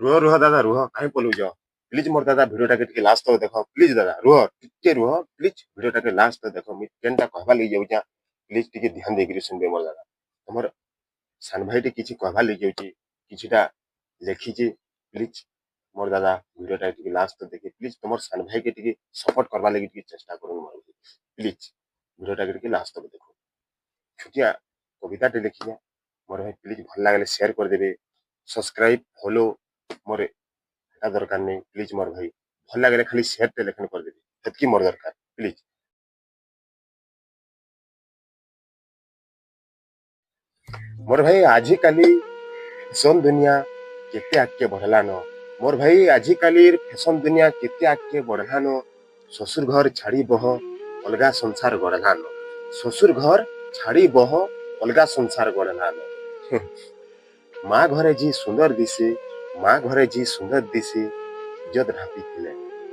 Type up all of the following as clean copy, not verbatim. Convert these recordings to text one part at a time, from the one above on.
रुह रुह दादा रुह कहीं पलुच प्लीज मोर दादा भिडियोटा के लास्ट तक देख प्लीज दादा रुह टिके रुह प्लीज भिडियोटा के लास्ट तक देख मुझे केनटा कहबा लगी जाऊँ प्लीज टिके ध्यान देकर सुनबे मोर दादा तुम सान भाई किसी कहबा लगी जाऊँ किछिटा लिखी प्लीज मोर दादा भिडियोटा के लास्ट तक देखिए प्लीज तुम सान भाई के सपोर्ट करवा लगी चेष्टा कर प्लीज भिडियोटा के लास्ट तक देखो छुटिया कविताटे लिखी मोर भाई प्लीज भल लगे शेयर करदे सब्सक्राइब फॉलो मोर एटा दरकार नहीं प्लीज मोर भाई भल लगे खाली शेयर टे लेखन करदे हेतकी मोर दरकार प्लीज मोर भाई आजिकाली फैशन दुनिया केते आगे बढ़लान मोर भाई आजिकाली फैशन दुनिया केते आगे बढ़लान ससुर घर छाड़ी बह अलगा संसार गढ़लान ससुर घर छाड़ी बह अलगा संसार गढ़लान माँ घरे जी सुंदर दिसे माँ घरे जी सुंदर दिसे इज्जत ढापी थिले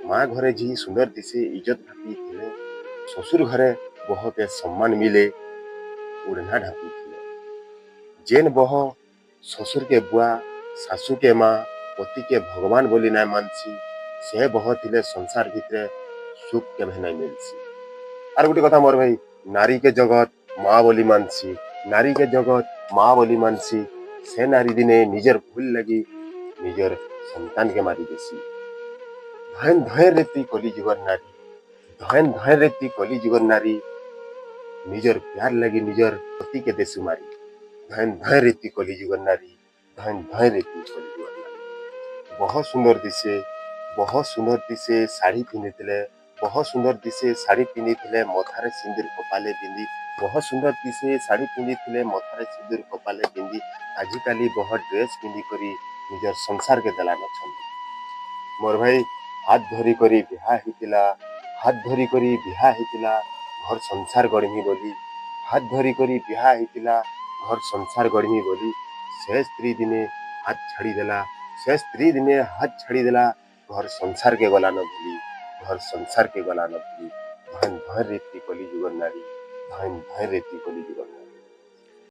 माँ घरे जी सुंदर दिसे इज्जत ढापी थिले ससुर घरे बहुत सम्मान मिले उड़ना ढापी थिले जेन बह ससुर के बुआ सासू के माँ पति के भगवान बोली ना मानसी से बह थिले संसार भितरे सुख के नहीं मिलसी आर गोटे कथा मोर भाई नारी के जगत माँ बोली मानसी नारी के जगत माँ बोली मानसी से नारी दिने निजर भूल लगी निजर संतान के मारी देसी धन धय रेती कली जुगर नारी धन धय रेती कली जुगर नारी निजर प्यार लगी निजर पति के देसु मारी धन धय रेती कली जुगर नारी धन धय रेती कली जुगर नारी बहुत सुंदर दिसे साड़ी पिंधि बहुत सुंदर दिसे साड़ी पिंधि मथारे सिंदूर कपाले बिंदी बहुत सुंदर दिसे साड़ी पिंधि मथारे सिंदूर कपाले बिंदी आजिकाली बहुत ड्रेस पिंधिकरी निजर संसार के दलान छंदी मोर भाई हाथ धरी करी बिहा हितिला हाथ धरी करी बिहा हितिला घर संसार गढ़मी बोली हाथ धरी करी बिहा हितिला घर संसार गढ़मी बोली से स्त्री दिने हाथ छाड़ी देला से स्त्री दिने हाथ छाड़ी देला घर संसार के गला न भूली घर संसार के गला न भूली धन धन रेती कली जुगर नारी धन धन रेती कली जुगर नारी।